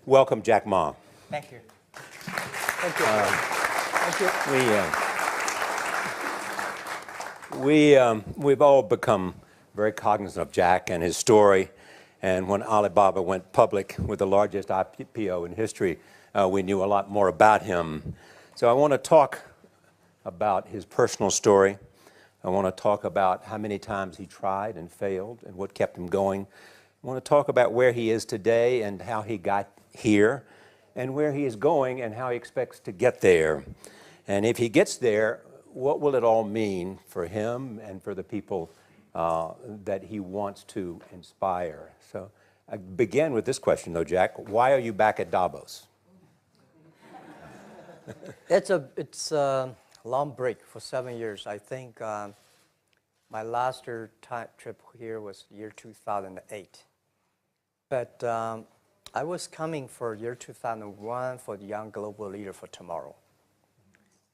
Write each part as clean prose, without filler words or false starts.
welcome Jack Ma. Thank you. Thank you. Thank you. We've all become very cognizant of Jack and his story. And when Alibaba went public with the largest IPO in history, we knew a lot more about him. So I want to talk about his personal story. I want to talk about how many times he tried and failed and what kept him going. I want to talk about where he is today and how he got here, and where he is going and how he expects to get there. And if he gets there, what will it all mean for him and for the people that he wants to inspire? So I begin with this question, though, Jack. Why are you back at Davos? It's a long break for 7 years. I think my last trip here was year 2008. But I was coming for year 2001 for the Young Global Leader for Tomorrow.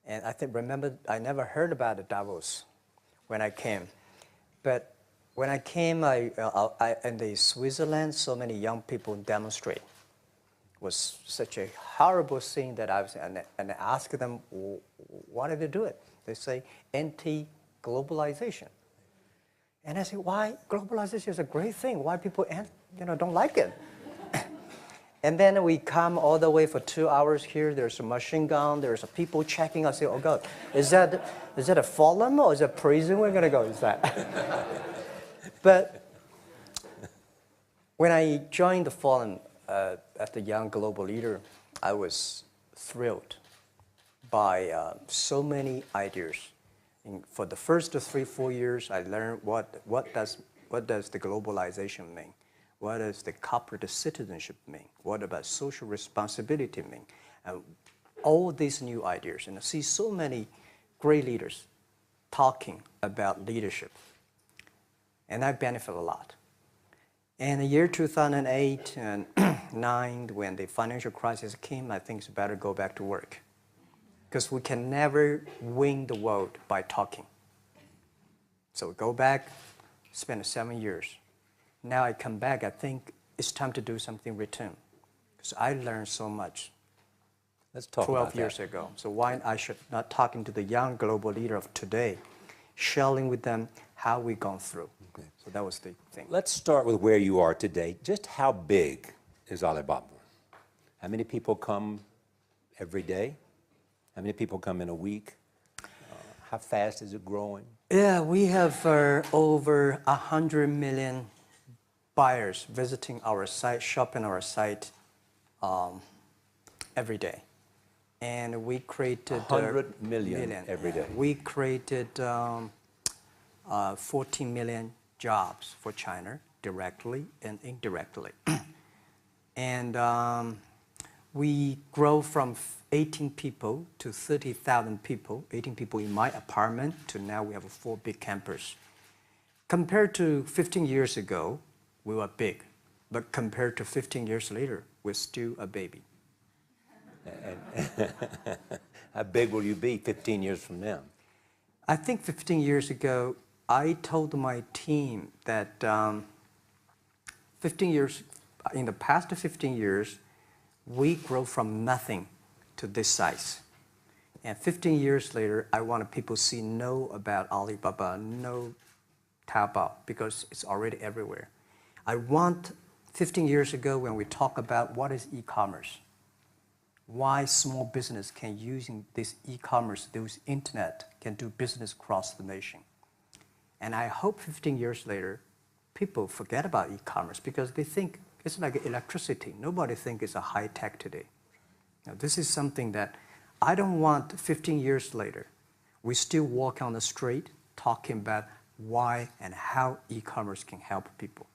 And remember, I never heard about the Davos when I came. But when I came, in the Switzerland, so many young people demonstrate. It was such a horrible thing that I was, and I asked them, why did they do it? They say, anti-globalization. And I say, why? Globalization is a great thing. Why people don't like it? And then we come all the way for 2 hours here. There's a machine gun. There's people checking. I say, oh, God, is that a forum or is it a prison we're going to go? Is that? But when I joined the forum as the Young Global Leader, I was thrilled by so many ideas. For the first 3-4 years, I learned what does the globalization mean? What does the corporate citizenship mean? What about social responsibility mean? All these new ideas, and I see so many great leaders talking about leadership, and I benefit a lot. In the year 2008 and 2009, when the financial crisis came, I think it's better go back to work, because we can never win the world by talking. So go back, spend 7 years. Now I come back, I think it's time to do something return. Because I learned so much. Let's talk 12 years ago. So why I should not talking to the young global leader of today, sharing with them how we've gone through. Okay. So that was the thing. Let's start with where you are today. Just how big is Alibaba? How many people come every day? How many people come in a week? How fast is it growing? Yeah, we have over 100 million buyers visiting our site, shopping our site every day. And we created 100 million every day. We created 14 million jobs for China, directly and indirectly. And we grow from 18 people to 30,000 people, 18 people in my apartment, to now we have 4 big campus. Compared to 15 years ago, we were big, but compared to 15 years later, we're still a baby. How big will you be 15 years from now? I think 15 years ago, I told my team that 15 years, in the past 15 years, we grow from nothing to this size. And 15 years later, I want people to know about Alibaba, know Taobao, because it's already everywhere. I want 15 years ago when we talk about what is e-commerce, why small business can using this e-commerce, this internet, can do business across the nation. And I hope 15 years later, people forget about e-commerce because they think it's like electricity. Nobody thinks it's a high tech today. Now, this is something that I don't want 15 years later, we still walk on the street talking about why and how e-commerce can help people.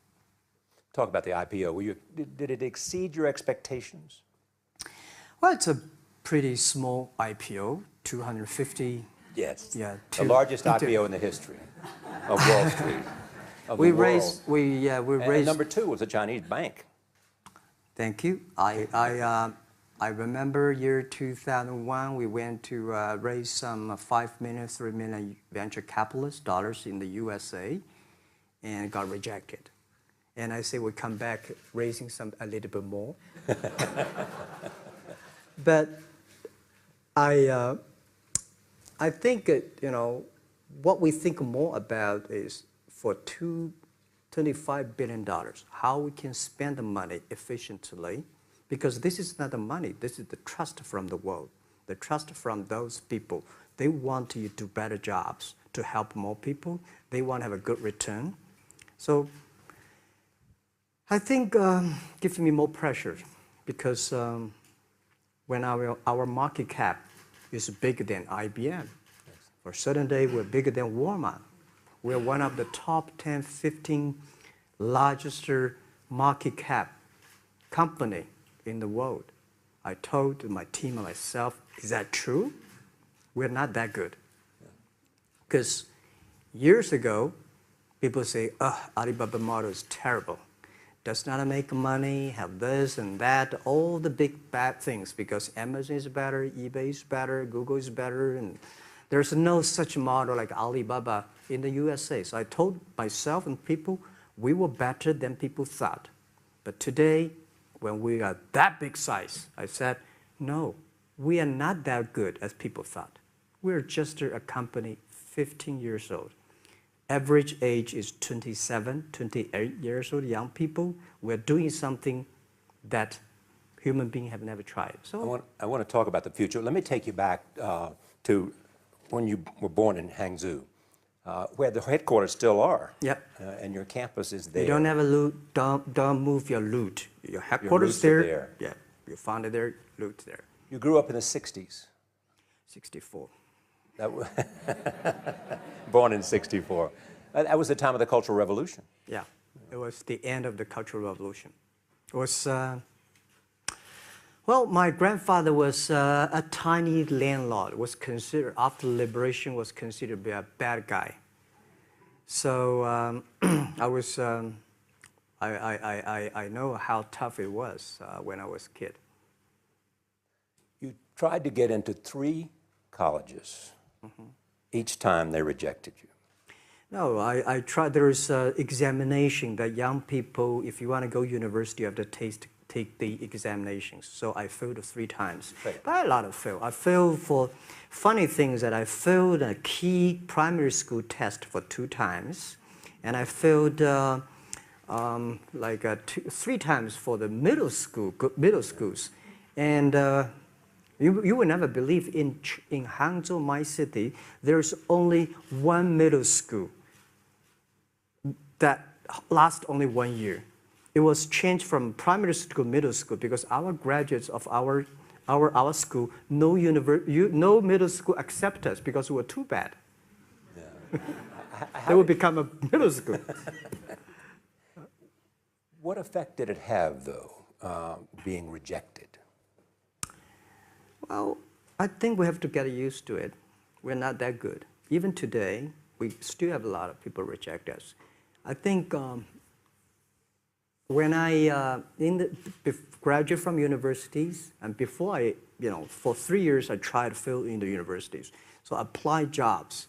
Talk about the IPO. Did it exceed your expectations? Well, it's a pretty small IPO, 250. Yes. Yeah. The largest IPO in the history of Wall Street. We raised. And number 2 was a Chinese bank. Thank you. I remember year 2001. We went to raise some 5 million, 3 million venture capitalist dollars in the USA, and got rejected. And I say we come back raising a little bit more. But I think, what we think more about is for $25 billion, how we can spend the money efficiently, because this is not the money, this is the trust from the world, the trust from those people. They want you to do better jobs, to help more people. They want to have a good return. So I think gives me more pressure, because when our market cap is bigger than IBM, for a certain day we're bigger than Walmart. We're one of the top 10, 15 largest market cap company in the world. I told my team and myself, is that true? We're not that good. Because years ago, people say, Alibaba model is terrible. Does not make money, have this and that, all the big bad things, because Amazon is better, eBay is better, Google is better, and there's no such model like Alibaba in the USA. So I told myself and people, we were better than people thought. But today, when we are that big size, I said, no, we are not that good as people thought. We're just a company 15 years old. Average age is 27, 28 years old, young people. We're doing something that human beings have never tried. So I want to talk about the future. Let me take you back to when you were born in Hangzhou, where the headquarters still are. Yep. And your campus is there. You don't have a loot, don't move your loot. Your headquarters there. Yeah, you found it there, loot there. You grew up in the 60s. 64. Born in 64. That was the time of the Cultural Revolution. Yeah, it was the end of the Cultural Revolution. It was, well, my grandfather was a tiny landlord, was considered, after liberation, was considered to be a bad guy. So I was, I know how tough it was when I was a kid. You tried to get into 3 colleges. Mm-hmm. Each time they rejected you. No, I tried. There is an examination that young people, if you want to go university, you have to take the examinations. So I failed 3 times. Right. But a lot of fail. I failed for funny things that I failed a key primary school test for 2 times. And I failed 3 times for the middle schools. And you will never believe in Hangzhou, my city, there's only 1 middle school that lasts only 1 year. It was changed from primary school to middle school because our graduates of our school, no middle school accept us because we were too bad. Yeah. They would become a middle school. What effect did it have, though, being rejected? Well, I think we have to get used to it. We're not that good. Even today, we still have a lot of people reject us. I think when I graduate from universities, and before I, for 3 years, I tried to fill in the universities. So I applied jobs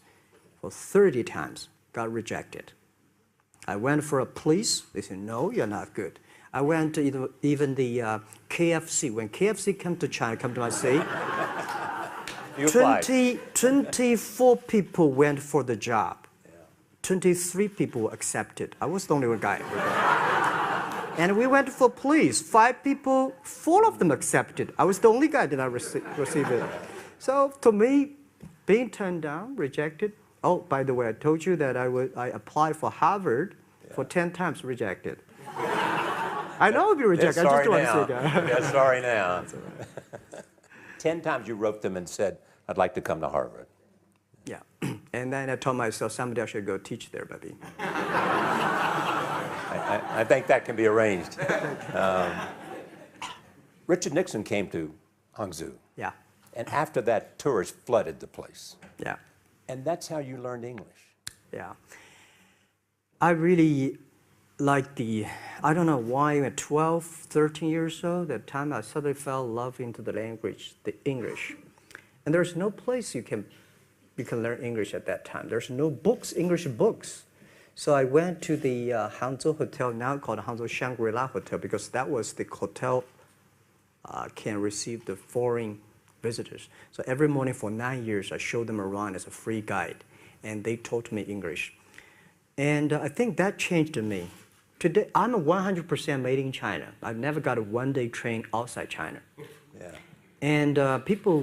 for 30 times, got rejected. I went for a police. They said, no, you're not good. I went to even the KFC. When KFC came to China, come to my city, 24 people went for the job. Yeah. 23 people were accepted. I was the only one guy. And we went for police. 5 people, 4 of them accepted. I was the only guy that I received it. So to me, being turned down, rejected. Oh, by the way, I told you that I applied for Harvard for 10 times, rejected. I know I'll be rejected. I just don't want to say that. Yeah, sorry now. 10 times you wrote them and said, I'd like to come to Harvard. Yeah. And then I told myself, someday I should go teach there, baby. I think that can be arranged. Richard Nixon came to Hangzhou. Yeah. And after that, tourists flooded the place. Yeah. And that's how you learned English. Yeah. I really like I don't know why, at 12, 13 years old, that time I suddenly fell in love into the language, the English. And there's no place you can learn English at that time. There's no books, English books. So I went to the Hangzhou Hotel, now called Hangzhou Shangri-La Hotel, because that was the hotel can receive the foreign visitors. So every morning for 9 years, I showed them around as a free guide, and they taught me English. And I think that changed me. Today, I'm a 100% made in China. I've never got a one-day train outside China. Yeah. And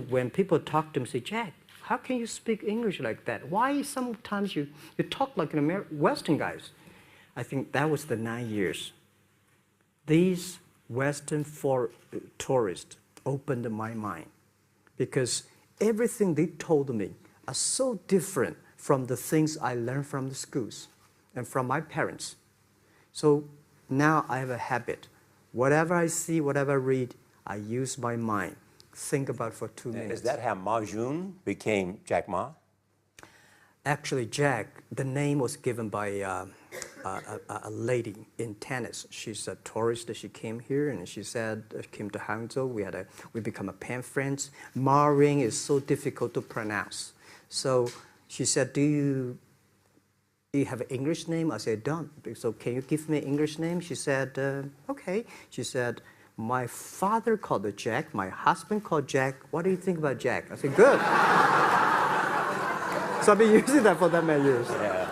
when people talk to me, say, Jack, how can you speak English like that? Why sometimes you talk like an Western guys? I think that was the 9 years. These Western tourists opened my mind because everything they told me are so different from the things I learned from the schools and from my parents. So now I have a habit. Whatever I see, whatever I read, I use my mind. Think about for 2 minutes. Is that how Ma Jun became Jack Ma? Actually, Jack, the name was given by a lady in tennis. She's a tourist. She came here and she said, came to Hangzhou. We become a pen friends. Ma Ring is so difficult to pronounce. So she said, do you have an English name? I said, don't. So can you give me an English name? She said, okay. She said, my father called it Jack. My husband called Jack. What do you think about Jack? I said, good. So I've been using that for that many years. Yeah.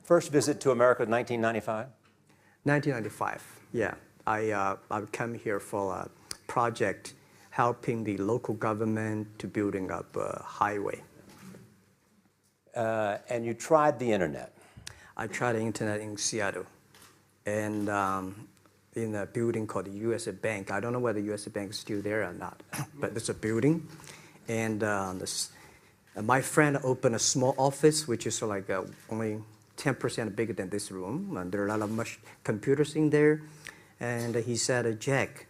First visit to America, 1995? 1995, yeah. I come here for a project helping the local government to building up a highway. And you tried the internet. I tried the internet in Seattle. And in a building called the USA Bank. I don't know whether the USA Bank is still there or not, but it's a building. And my friend opened a small office, which is like only 10% bigger than this room. And there are a lot of computers in there. And he said, Jack,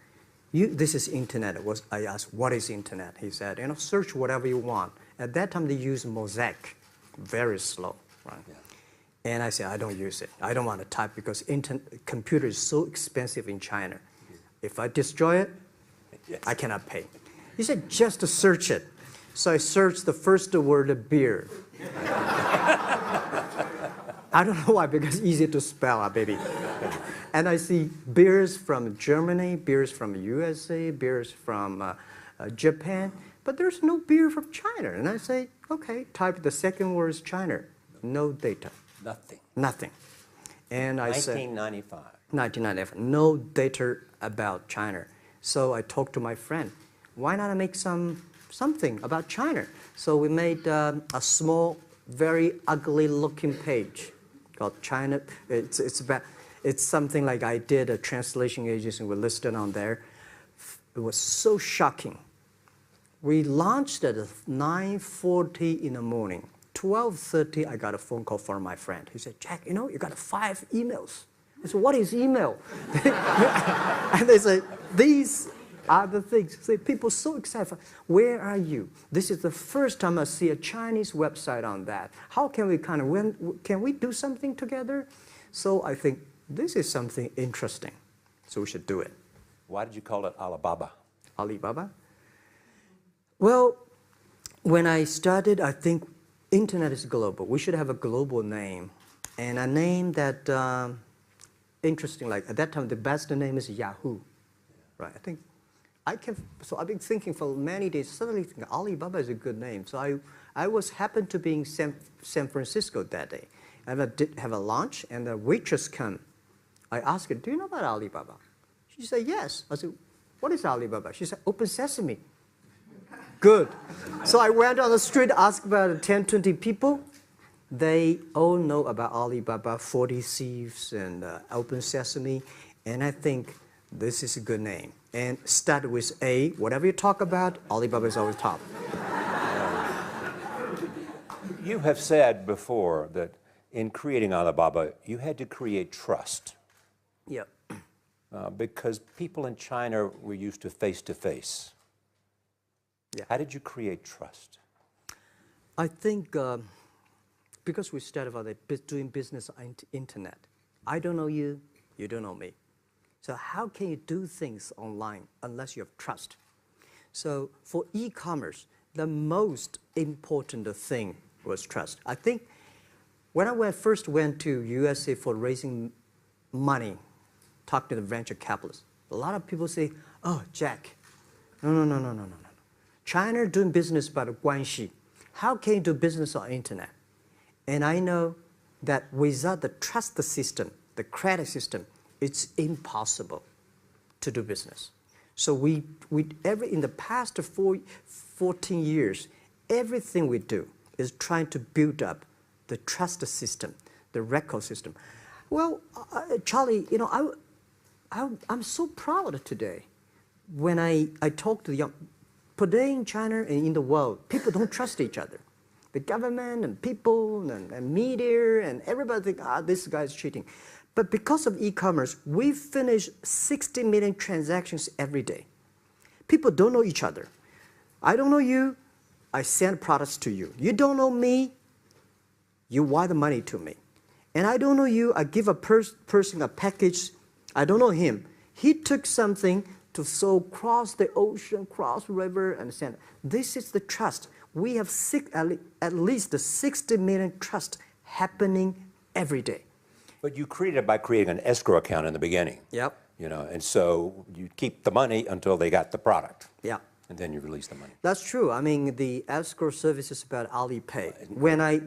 this is internet. I asked, what is internet? He said, search whatever you want. At that time, they used Mosaic, very slow, right? Yeah. And I said, I don't use it. I don't want to type because computer is so expensive in China. If I destroy it, yes, I cannot pay. He said, just to search it. So I searched the first word, beer. I don't know why, because it's easy to spell, baby. And I see beers from Germany, beers from USA, beers from Japan, but there's no beer from China. And I say, okay, type the second word is China. No data. Nothing. And I said, 1995, no data about China. So I talked to my friend, why not make something about China? So we made a small, very ugly looking page called China. It's something like I did a translation agency, we listed on there. It was so shocking. We launched at 9:40 in the morning. 12:30, I got a phone call from my friend. He said, Jack, you got 5 emails. I said, what is email? And they say, these are the things. So people so excited. Where are you? This is the first time I see a Chinese website on that. How can we can we do something together? So I think this is something interesting. So we should do it. Why did you call it Alibaba? Alibaba? Well, when I started, I think internet is global. We should have a global name. And a name that, interesting, like at that time, the best name is Yahoo. Right? So I've been thinking for many days, suddenly thinking Alibaba is a good name. So I happened to be in San Francisco that day. And I did have a lunch, and the waitress came. I asked her, do you know about Alibaba? She said, yes. I said, what is Alibaba? She said, Open Sesame. Good. So I went on the street, asked about 10, 20 people. They all know about Alibaba, 40 Thieves, and Open Sesame. And I think this is a good name. And start with A. Whatever you talk about, Alibaba is always top. You have said before that in creating Alibaba, you had to create trust. Yep. Because people in China were used to face-to-face. Yeah. How did you create trust? I think because we started doing business on the internet. I don't know you, you don't know me. So how can you do things online unless you have trust? So for e-commerce, the most important thing was trust. I think when I first went to USA for raising money, talk to the venture capitalists, a lot of people say, oh, Jack, no. China doing business by the 关系. How can you do business on internet? And I know that without the trust system, the credit system, it's impossible to do business. So in the past 14 years, everything we do is trying to build up the trust system, the record system. Well, Charlie, you know, I'm so proud today when I talk to the young. Today in China and in the world, people don't trust each other. The government and people and media and everybody think, this guy's cheating. But because of e-commerce, we finish 60 million transactions every day. People don't know each other. I don't know you, I send products to you. You don't know me, you wire the money to me. And I don't know you, I give a person a package, I don't know him. He took something to cross the ocean, cross the river, and send. This is the trust. We have at least 60 million trust happening every day. But you created it by creating an escrow account in the beginning. Yep. You know, and so you keep the money until they got the product. Yeah. And then you release the money. That's true. I mean, the escrow service is about Alipay. When I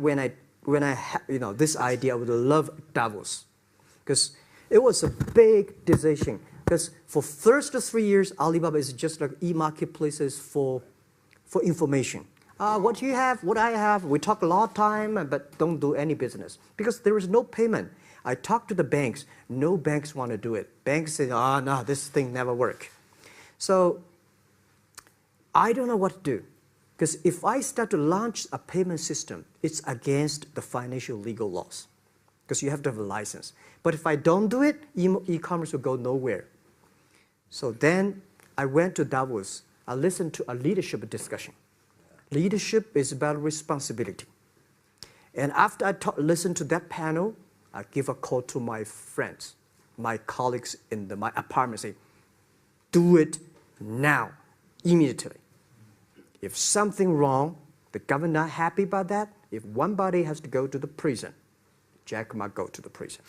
this idea, I would love Davos, because it was a big decision. Because for first 3 years, Alibaba is just like e-marketplaces for information. What you have, what I have, we talk a lot of time, but don't do any business. Because there is no payment. I talked to the banks. No banks want to do it. Banks say, oh, no, this thing never work. So I don't know what to do. Because if I start to launch a payment system, it's against the financial legal laws. Because you have to have a license. But if I don't do it, e-commerce will go nowhere. So then I went to Davos. I listened to a leadership discussion. Leadership is about responsibility. And after I listened to that panel, I give a call to my friends, my colleagues in my apartment, say, do it now, immediately. If something wrong, the government not happy about that, if one body has to go to the prison, Jack might go to the prison.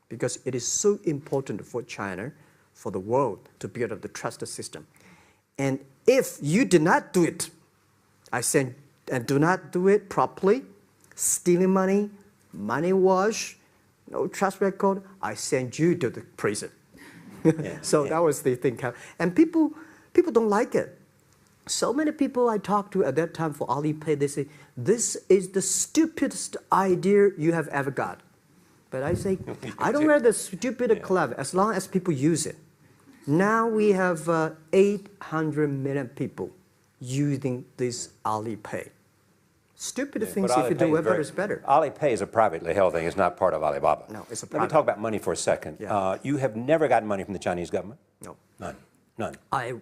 Because it is so important for China, for the world, to build up the trust system. And if you did not do it, I said, and do not do it properly, stealing money, money wash, no trust record, I send you to the prison. So that was the thing. And people don't like it. So many people I talked to at that time for Alipay, they say, this is the stupidest idea you have ever got. But I say, I don't wear the stupid clever as long as people use it. Now we have 800 million people using this Alipay. Stupid things, if you do whatever is better. Alipay is a privately held thing. It's not part of Alibaba. No, it's a private. Let me talk about money for a second. Yeah. You have never gotten money from the Chinese government? No. None. I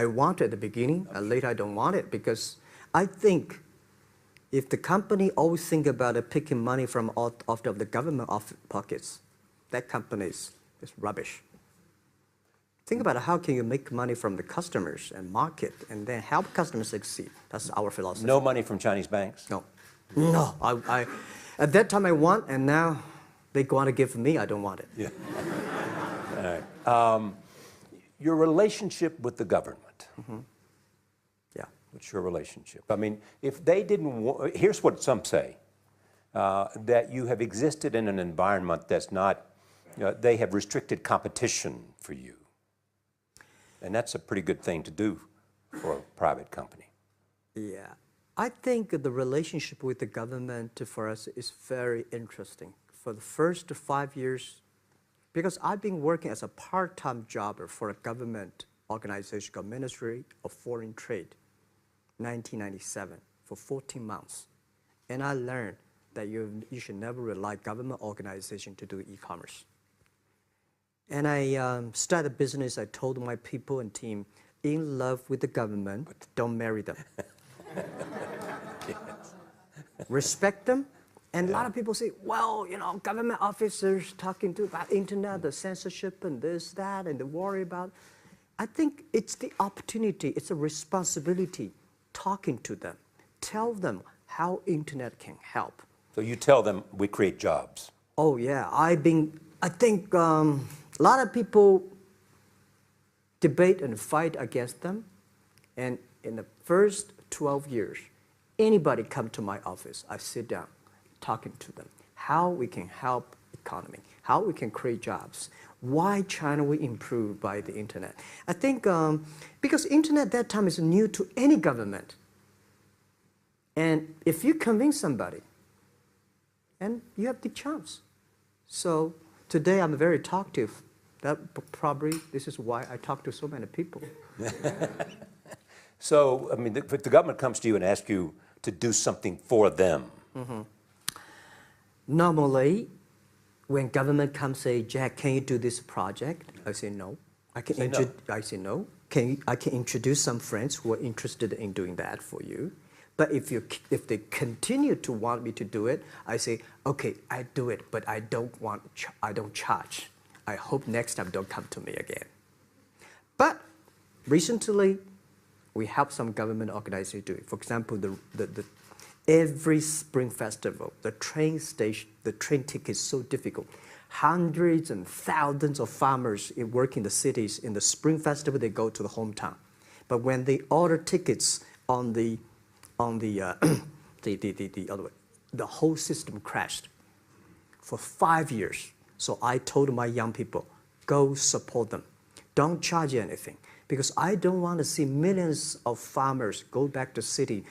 want it at the beginning, and later I don't want it, because I think if the company always think about picking money from out of the government pockets, that company is rubbish. Think about how can you make money from the customers and market and then help customers succeed. That's our philosophy. No money from Chinese banks? No. No. At that time I want, and now they want to give me, I don't want it. Yeah. All right. Your relationship with the government. Mm-hmm. Yeah. What's your relationship? I mean, if they didn't here's what some say, that you have existed in an environment that's not, they have restricted competition for you. And that's a pretty good thing to do for a private company. Yeah. I think the relationship with the government for us is very interesting. For the first 5 years, because I've been working as a part-time jobber for a government organization called Ministry of Foreign Trade, 1997, for 14 months. And I learned that you should never rely on government organization to do e-commerce. And I started a business. I told my people and team, in love with the government, don't marry them. Yes. Respect them. And a lot of people say, well, government officers talking about internet, the censorship and this, that, and they worry about. I think it's the opportunity, it's a responsibility talking to them, tell them how internet can help. So you tell them we create jobs. Oh yeah, I think a lot of people debate and fight against them, and in the first 12 years, anybody come to my office, I sit down talking to them, how we can help economy, how we can create jobs, why China will improve by the internet. I think because internet at that time is new to any government. And if you convince somebody, and you have the chance. So today I'm very talkative. That probably, this is why I talk to so many people. So, I mean, if the government comes to you and asks you to do something for them. Mm-hmm. Normally, when government comes say, Jack, can you do this project? I say no. I say no. I can introduce some friends who are interested in doing that for you. But if they continue to want me to do it, I say, okay, I do it, but I don't charge. I hope next time don't come to me again. But recently, we help some government organizations do it. For example, every Spring Festival, the train ticket is so difficult. Hundreds and thousands of farmers work in the cities. In the Spring Festival, they go to the hometown. But when they order tickets on the other way, the whole system crashed for 5 years. So I told my young people, go support them. Don't charge anything. Because I don't want to see millions of farmers go back to city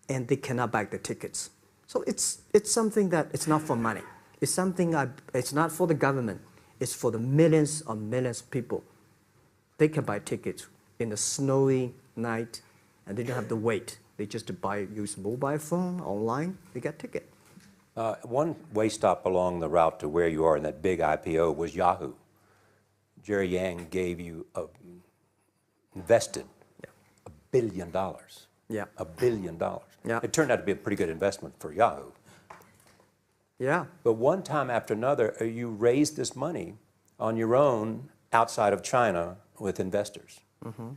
and they cannot buy the tickets. So it's something that it's not for money. It's something it's not for the government. It's for the millions of people. They can buy tickets in a snowy night and they don't have to wait. They just use mobile phone, online, they get ticket. One way stop along the route to where you are in that big IPO was Yahoo. Jerry Yang gave you invested $1 billion. Yeah. $1 billion. Yeah. It turned out to be a pretty good investment for Yahoo. Yeah. But one time after another, you raised this money on your own outside of China with investors. Mm-hmm.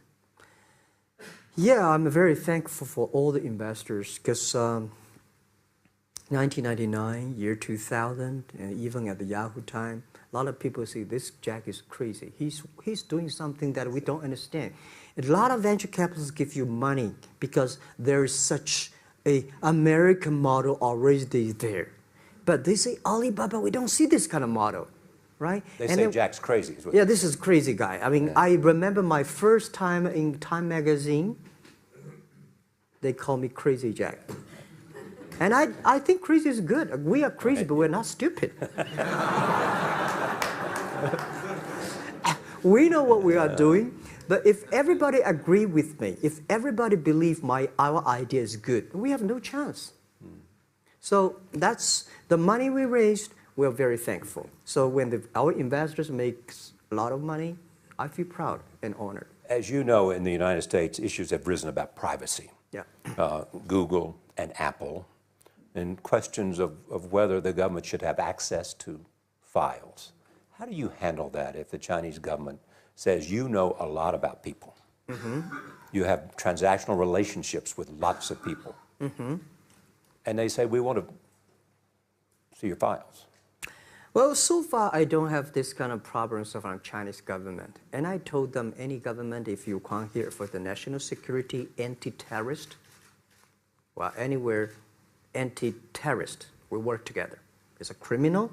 Yeah, I'm very thankful for all the investors because 1999, year 2000, and even at the Yahoo time, a lot of people say this Jack is crazy. He's doing something that we don't understand. A lot of venture capitalists give you money because there is such a American model already there. But they say, Alibaba, we don't see this kind of model, right? They say Jack's crazy. Yeah, this is crazy guy. I mean, I remember my first time in Time magazine, they call me Crazy Jack. And I think crazy is good. We are crazy, but we're not stupid. We know what we are doing, but if everybody agree with me, if everybody believe our idea is good, we have no chance. So that's the money we raised. We're very thankful. So when our investors make a lot of money, I feel proud and honored. As you know, in the United States, issues have risen about privacy. Yeah. Google and Apple, and questions of whether the government should have access to files. How do you handle that if the Chinese government says you know a lot about people? Mm-hmm. You have transactional relationships with lots of people. Mm-hmm. And they say, we want to see your files. Well, so far, I don't have this kind of problems from Chinese government. And I told them, any government, if you come here for the national security, anti-terrorist, well, anywhere, anti-terrorist, we work together. It's a criminal,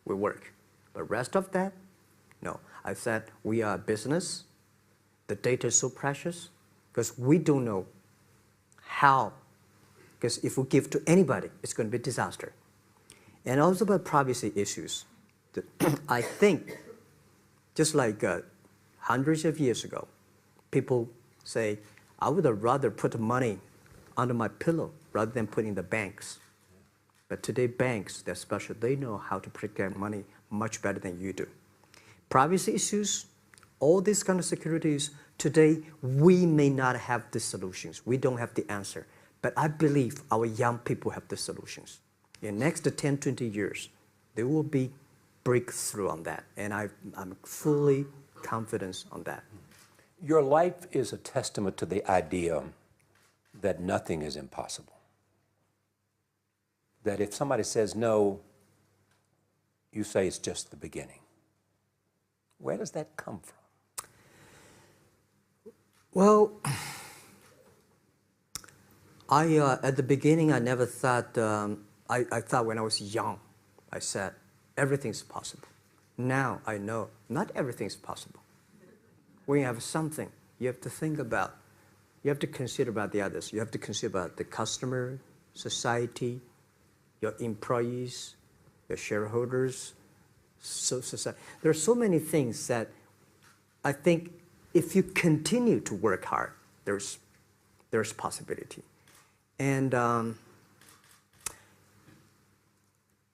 we work. But rest of that, no. I said, we are a business. The data is so precious because we don't know how. Because if we give to anybody, it's going to be a disaster. And also about privacy issues. I think, just like hundreds of years ago, people say, I would rather put money under my pillow rather than put in the banks. But today, banks, they're special. They know how to protect money much better than you do. Privacy issues, all these kind of securities, today, we may not have the solutions. We don't have the answer. But I believe our young people have the solutions. In the next 10, 20 years, there will be breakthrough on that. And I'm fully confident on that. Your life is a testament to the idea that nothing is impossible. That if somebody says no, you say it's just the beginning. Where does that come from? Well, at the beginning, I never thought, I thought when I was young, I said, everything's possible. Now I know not everything's possible. When you have something, you have to think about, you have to consider about the others. You have to consider about the customer, society, your employees, your shareholders, society. There are so many things that I think if you continue to work hard, there's possibility. And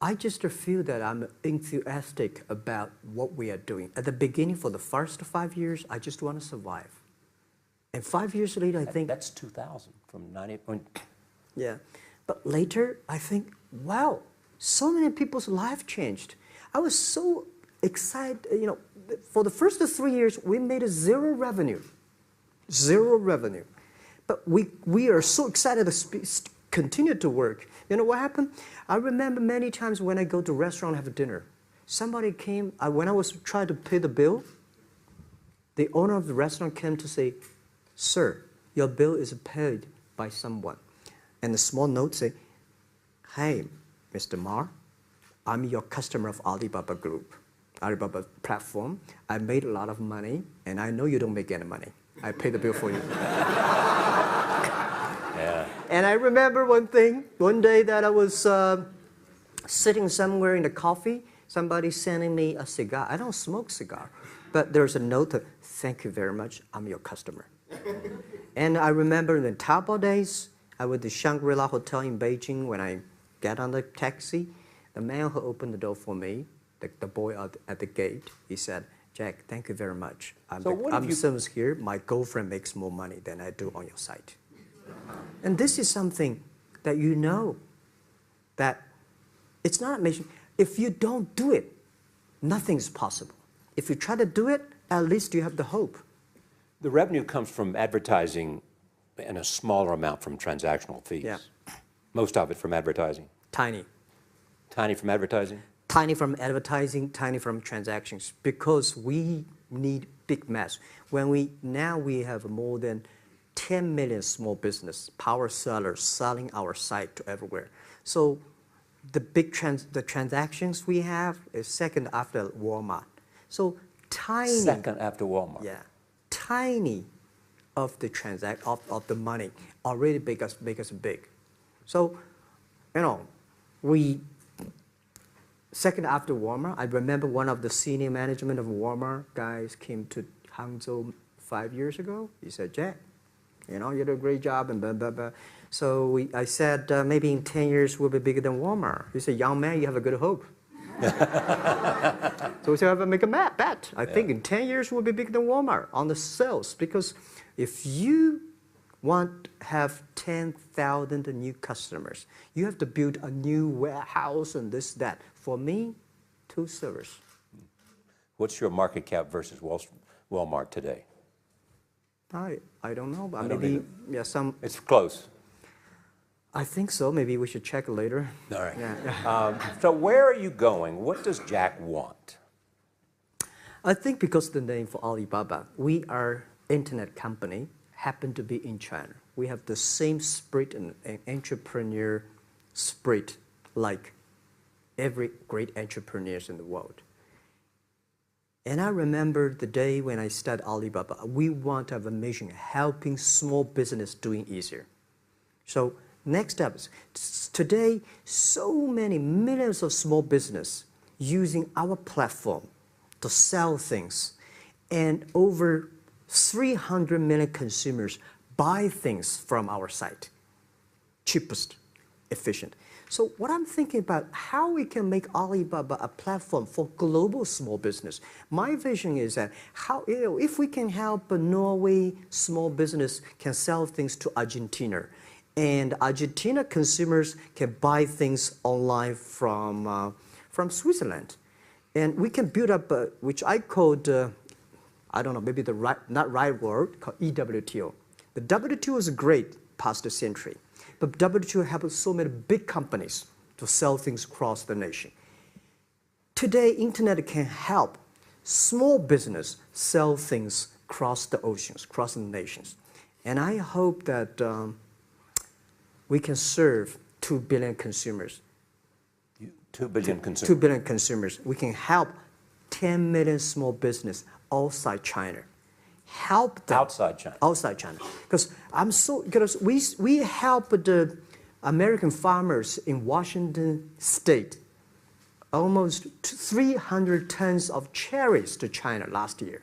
I just feel that I'm enthusiastic about what we are doing. At the beginning, for the first 5 years, I just want to survive. And 5 years later, I think... That's 2000, from 90... Yeah. But later, I think, wow, so many people's life changed. I was so excited, you know, for the first 3 years, we made zero revenue. Zero revenue. But we are so excited to continue to work. You know what happened? I remember many times when I go to a restaurant and have dinner, somebody came, when I was trying to pay the bill, the owner of the restaurant came to say, "Sir, your bill is paid by someone." And the small note say, "Hey, Mr. Ma, I'm your customer of Alibaba Group, Alibaba platform. I made a lot of money, and I know you don't make any money. I pay the bill for you." Yeah. And I remember one day that I was sitting somewhere in the coffee, somebody sending me a cigar. I don't smoke cigar, but there's a note, "Thank you very much, I'm your customer." And I remember in the Taobao days, I was at the Shangri-La Hotel in Beijing. When I get on the taxi, the man who opened the door for me, the boy at the gate, he said, "Jack, thank you very much. I'm service here. My girlfriend makes more money than I do on your site." And this is something that you know, that it's not amazing. If you don't do it, nothing's possible. If you try to do it, at least you have the hope. The revenue comes from advertising and a smaller amount from transactional fees. Yeah. Most of it from advertising. Tiny. Tiny from advertising? Tiny from advertising, tiny from transactions, because we need big mass. Now we have more than 10 million small business power sellers selling our site to everywhere. So the transactions we have is second after Walmart. So tiny. Second after Walmart. Yeah, tiny of the of the money already make us big. So, you know, second after Walmart. I remember one of the senior management of Walmart guys came to Hangzhou 5 years ago. He said, "Jack, you know, you did a great job," and blah, blah, blah. So I said, "Maybe in 10 years we'll be bigger than Walmart." He said, "Young man, you have a good hope." So we said, "Make a bet. I think in 10 years we'll be bigger than Walmart on the sales." Because if you want to have 10,000 new customers, you have to build a new warehouse and this, that. For me, 2 servers. What's your market cap versus Walmart today? I don't know, but don't maybe either. It's close. I think so. Maybe we should check later. All right. Yeah. So where are you going? What does Jack want? I think because the name for Alibaba, we are internet company, happen to be in China. We have the same spirit and entrepreneur spirit like every great entrepreneurs in the world. And I remember the day when I started Alibaba, we want to have a mission helping small business doing easier. So next step is, today, so many millions of small business using our platform to sell things, and over 300 million consumers buy things from our site. Cheapest, efficient. So what I'm thinking about, how we can make Alibaba a platform for global small business. My vision is that if we can help a Norway small business can sell things to Argentina, and Argentina consumers can buy things online from Switzerland, and we can build up, which I called, I don't know, maybe not right word, called EWTO. The WTO is great, past century. But WTO helped so many big companies to sell things across the nation. Today, internet can help small business sell things across the oceans, across the nations. And I hope that we can serve 2 billion consumers. 2 billion consumers. 2 billion consumers. We can help 10 million small business outside China. Help them. Outside China. Outside China. Because we help the American farmers in Washington State almost 300 tons of cherries to China last year.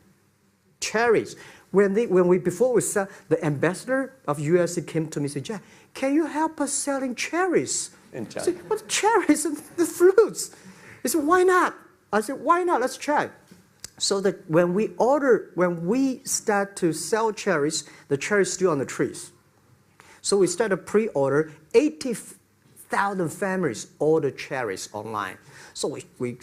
Cherries. Before we sell, the ambassador of USA came to me and said, Jack, can you help us selling cherries? In China. I said, what cherries and the fruits? He said, why not? I said, why not? Let's try. So that when we start to sell cherries, the cherries still on the trees. So we started pre-order, 80,000 families order cherries online. So we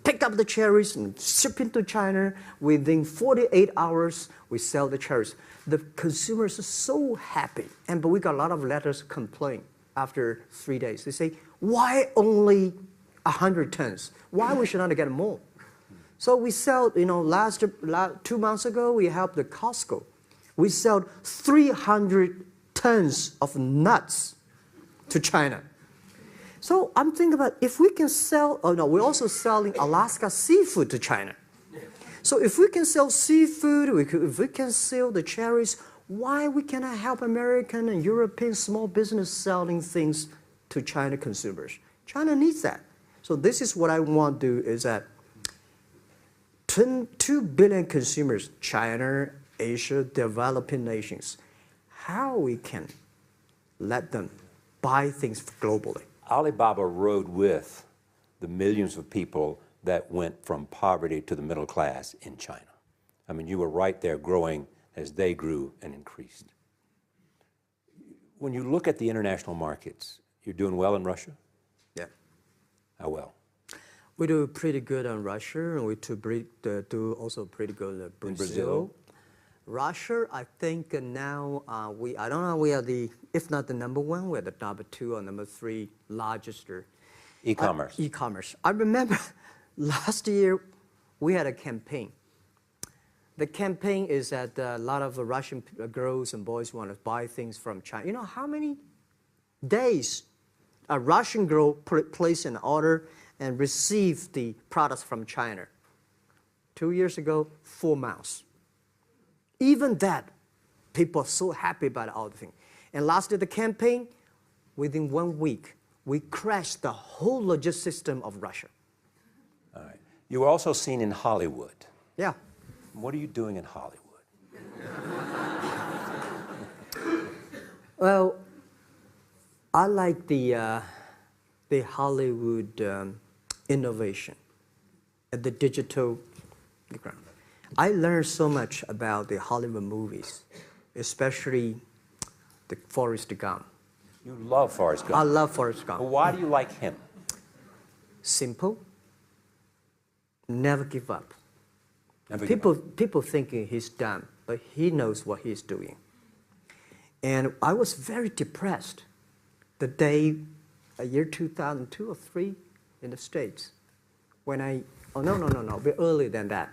picked up the cherries and shipped into China. Within 48 hours, we sell the cherries. The consumers are so happy. But we got a lot of letters complaint after 3 days. They say, why only 100 tons? Why we should not get more? So we sell, 2 months ago, we helped the Costco. We sold 300 tons of nuts to China. So I'm thinking about if we can sell, we're also selling Alaska seafood to China. So if we can sell seafood, if we can sell the cherries, why we cannot help American and European small business selling things to China consumers? China needs that. So this is what I want to do is that 2 billion consumers, China, Asia, developing nations, how we can let them buy things globally. Alibaba rode with the millions of people that went from poverty to the middle class in China. I mean, you were right there growing as they grew and increased. When you look at the international markets, you're doing well in Russia? Yeah. How well? We do pretty good on Russia, and we do also pretty good in Brazil. In Brazil? Russia, I think now I don't know, we are if not the number 1, we're the number 2 or number 3 largest. E-commerce. E-commerce. I remember last year we had a campaign. The campaign is that a lot of Russian girls and boys want to buy things from China. You know how many days a Russian girl placed an order and received the products from China? 2 years ago, 4 months. Even that, people are so happy about all the things. And last year, the campaign, within 1 week, we crashed the whole logistics system of Russia. All right. You were also seen in Hollywood. Yeah. What are you doing in Hollywood? Well, I like the Hollywood innovation at the digital background. I learned so much about the Hollywood movies, especially the Forrest Gump. You love Forrest Gump. I love Forrest Gump. Well, why do you like him? Simple. Never give up. Never give up. People thinking he's dumb, but he knows what he's doing. And I was very depressed the day, year 2002 or 3 in the States, when a bit earlier than that.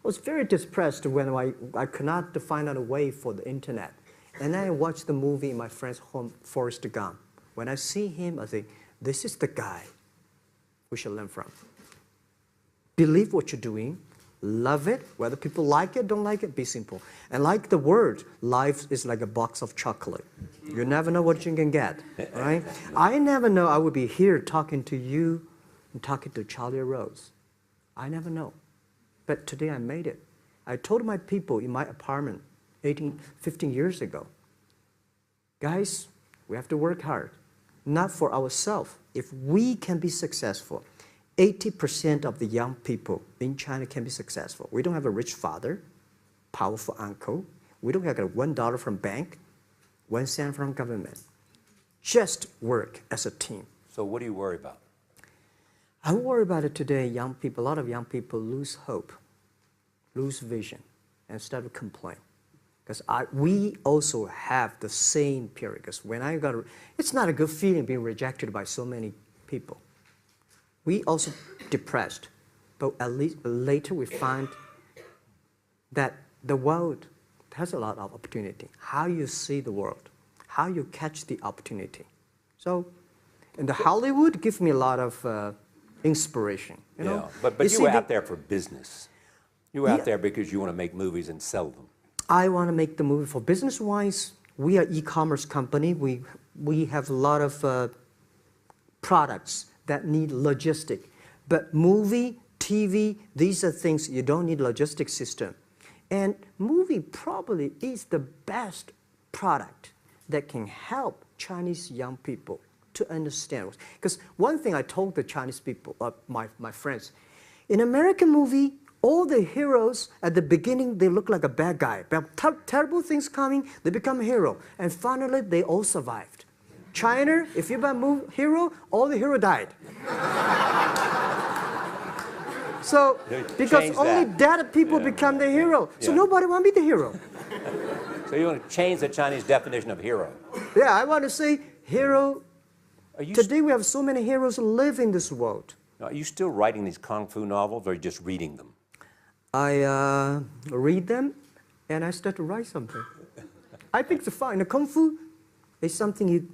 I was very depressed when I could not find out a way for the internet. And then I watched the movie in my friend's home, Forrest Gump. When I see him, I think, this is the guy we should learn from. Believe what you're doing, love it, whether people like it, don't like it, be simple. And like the word, life is like a box of chocolate. You never know what you can get, right? I never know I would be here talking to you and talking to Charlie Rose. I never know. But today I made it. I told my people in my apartment 15 years ago, guys, we have to work hard, not for ourselves. If we can be successful, 80% of the young people in China can be successful. We don't have a rich father, powerful uncle. We don't have $1 from bank, 1 cent from government. Just work as a team. So what do you worry about? I worry about it today. Young people, a lot of young people lose hope, lose vision, and start to complain. Because we also have the same period. Because when I got, it's not a good feeling being rejected by so many people. We also depressed, but at least later we find that the world has a lot of opportunity. How you see the world, how you catch the opportunity. So, in the Hollywood gives me a lot of inspiration. You know? But you were out there for business. You were out there because you want to make movies and sell them. I want to make the movie for business-wise. We are e-commerce company. We have a lot of products that need logistic. But movie, TV, these are things you don't need logistic system. And movie probably is the best product that can help Chinese young people to understand. Because one thing I told the Chinese people, my friends, in American movie, all the heroes at the beginning, they look like a bad guy. Terrible things coming, they become a hero. And finally, they all survived. China, if you buy a hero, all the hero died. So, because only dead people become the hero. So nobody want to be the hero. So you want to change the Chinese definition of hero? Yeah, I want to say hero. Today we have so many heroes who live in this world. Are you still writing these kung fu novels, or are you just reading them? I read them, and I start to write something. I think it's fun. The kung fu is something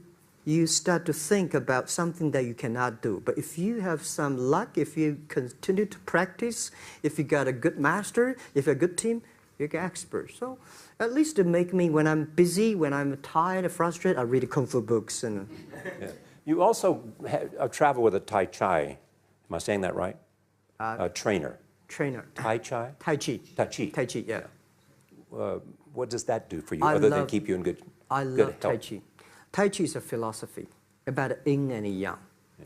you start to think about something that you cannot do. But if you have some luck, if you continue to practice, if you got a good master, if you're a good team, you get expert. So at least to make me, when I'm busy, when I'm tired or frustrated, I read kung fu books. And You also travel with a Tai Chi. Am I saying that right? A trainer. Trainer. Tai Chi? Tai Chi. Tai Chi. Tai Chi, yeah. What does that do for you, other than keep you in good health? I love Tai Chi. Tai Chi is a philosophy about yin and yang. Yeah.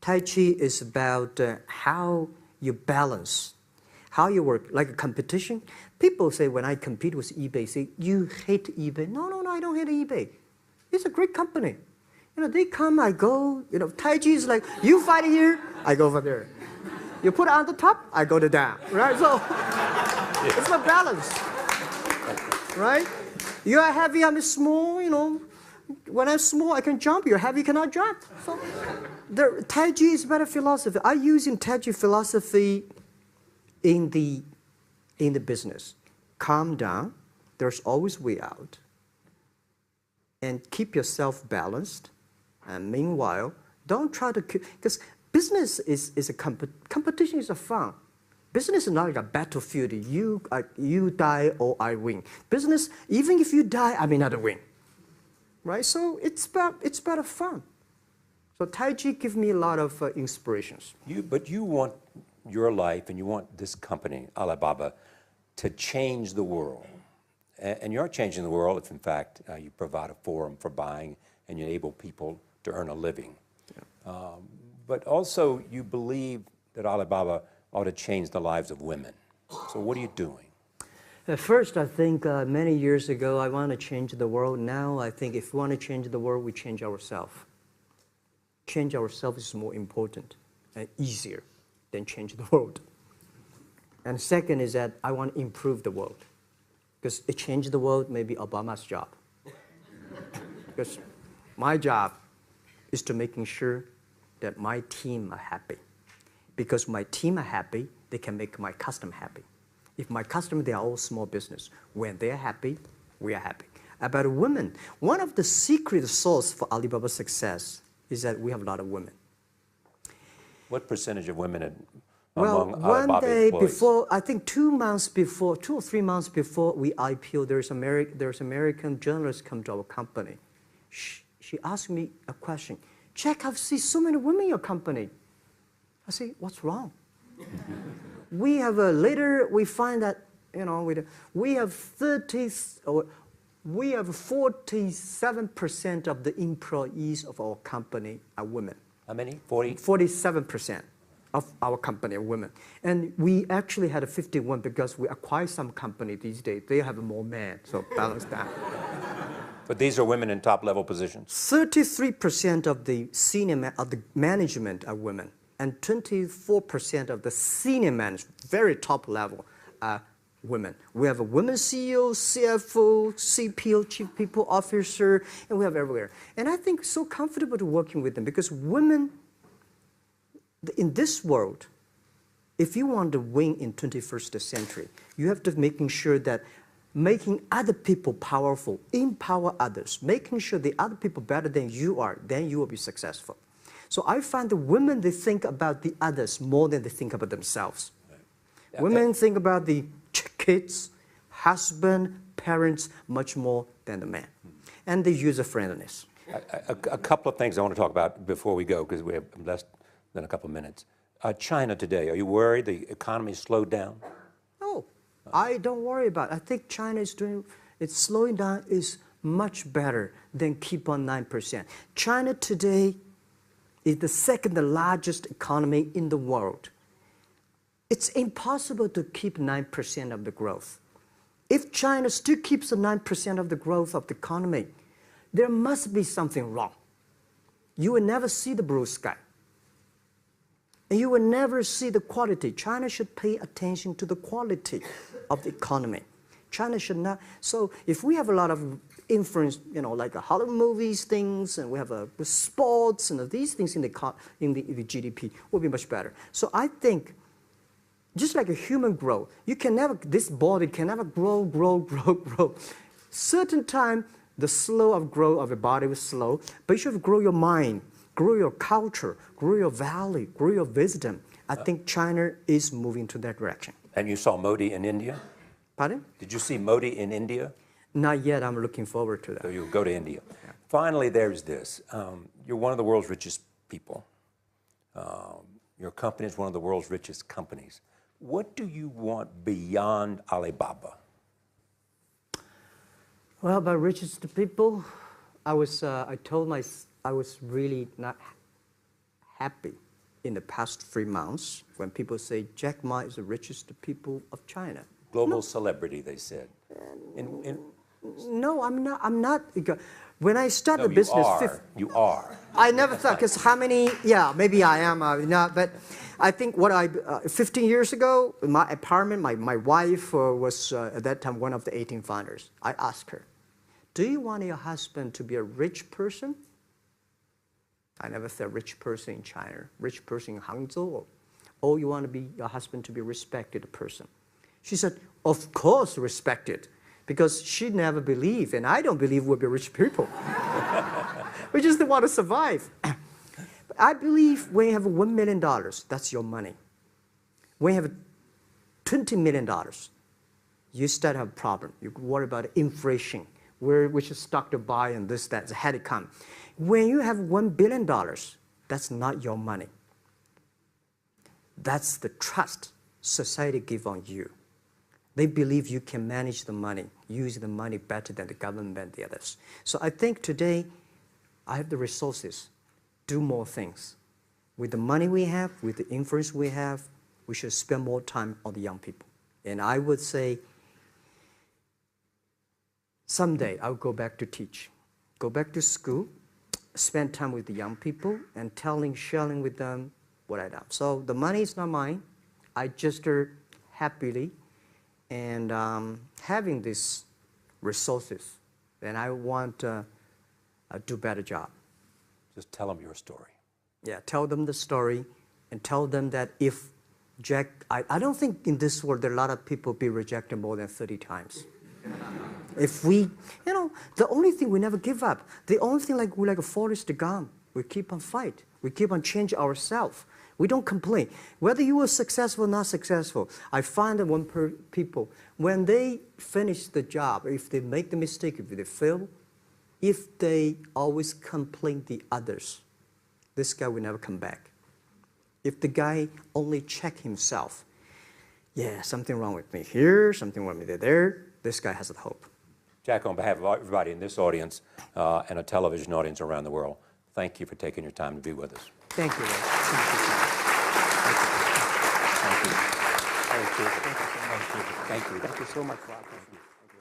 Tai Chi is about how you balance, how you work, like a competition. People say when I compete with eBay, say, you hate eBay. No, I don't hate eBay. It's a great company. You know, they come, I go. You know, Tai Chi is like, you fight here, I go over there. You put it on the top, I go to down, right? So it's a balance, right? You are heavy, I'm small, you know. When I'm small, I can jump. You're heavy, you cannot jump. So the Tai Chi is about a philosophy. I use in Tai Chi philosophy in the business. Calm down. There's always way out. And keep yourself balanced. And meanwhile, don't try to, because business is a competition is a fun. Business is not like a battlefield. You die or I win. Business, even if you die, I may not win. Right? So it's about fun. So Tai Chi gives me a lot of inspirations. But you want your life and you want this company, Alibaba, to change the world. And you're changing the world if, in fact, you provide a forum for buying and you enable people to earn a living. Yeah. But also, you believe that Alibaba ought to change the lives of women. So what are you doing? First, I think many years ago, I want to change the world. Now, I think if we want to change the world, we change ourselves. Change ourselves is more important and easier than change the world. And second is that I want to improve the world. Because to change the world may be Obama's job. Because my job is to making sure that my team are happy. Because my team are happy, they can make my customer happy. If my customer, they are all small business. When they're happy, we are happy. About women, one of the secret source for Alibaba's success is that we have a lot of women. What percentage of women among Alibaba one day employees? Before, I think 2 or 3 months before we IPO, there's American journalist come to our company. She asked me a question. Jack, I've seen so many women in your company. I say, what's wrong? We have later we find that we have 47% of the employees of our company are women. How many? 40? 47% of our company are women. And we actually had a 51 because we acquired some company these days. They have more men, so balance that. But these are women in top-level positions? 33% of the management are women. And 24% of the senior management, very top level, are women. We have a women CEO, CFO, CPO, Chief People Officer, and we have everywhere. And I think so comfortable to working with them because women, in this world, if you want to win in 21st century, you have to making sure that making other people powerful, empower others, making sure the other people better than you are, then you will be successful. So I find the women, they think about the others more than they think about themselves. Right. Yeah, women think about the kids, husband, parents, much more than the man. And the user-friendliness. A couple of things I want to talk about before we go, because we have less than a couple of minutes. China today, are you worried the economy slowed down? No, I don't worry about it. I think China is doing, it's slowing down is much better than keep on 9%. China today is the second largest economy in the world. It's impossible to keep 9% of the growth. If China still keeps the 9% of the growth of the economy, there must be something wrong. You will never see the blue sky. And you will never see the quality. China should pay attention to the quality of the economy. China should not. So if we have a lot of influence, you know, like the Hollywood movies, things, and we have sports and these things in the GDP, will be much better. So I think, just like a human growth, you can never, this body can never grow. Certain time, the slow of growth of the body was slow, but you should grow your mind, grow your culture, grow your value, grow your wisdom. I think China is moving to that direction. And you saw Modi in India? Pardon? Did you see Modi in India? Not yet. I'm looking forward to that. So you'll go to India. Yeah. Finally, there's this. You're one of the world's richest people. Your company is one of the world's richest companies. What do you want beyond Alibaba? Well, by richest people, I was really not happy in the past 3 months when people say Jack Ma is the richest people of China. Global celebrity, they said. No, I'm not. When I started business, you are. I never thought, because how many? Yeah, maybe I am. Not, but I think 15 years ago, in my apartment, my wife was at that time one of the 18 founders. I asked her, "Do you want your husband to be a rich person?" I never said rich person in China, rich person in Hangzhou, or you want your husband to be a respected person. She said, "Of course, respected." Because she never believed, and I don't believe we'll be rich people. We just want to survive. But I believe when you have $1 million, that's your money. When you have $20 million, you start to have a problem. You worry about inflation, which stock to buy and this, that, had to come. When you have $1 billion, that's not your money. That's the trust society gives on you. They believe you can manage the money, use the money better than the government and the others. So I think today, I have the resources, do more things. With the money we have, with the influence we have, we should spend more time on the young people. And I would say, someday I'll go back to teach, go back to school, spend time with the young people, and sharing with them what I done. So the money is not mine. I just happily and having these resources, then I want to do a better job. Just tell them your story. Yeah, tell them the story and tell them that if Jack, I don't think in this world there are a lot of people be rejected more than 30 times. If we, the only thing we never give up, the only thing we're like a Forrest Gump, we keep on fight, we keep on change ourselves. We don't complain. Whether you were successful or not successful, I find that people, when they finish the job, if they make the mistake, if they fail, if they always complain the others, this guy will never come back. If the guy only check himself, yeah, something wrong with me here, something wrong with me there, this guy has a hope. Jack, on behalf of everybody in this audience and a television audience around the world, thank you for taking your time to be with us. Thank you. Thank you so much, Rob.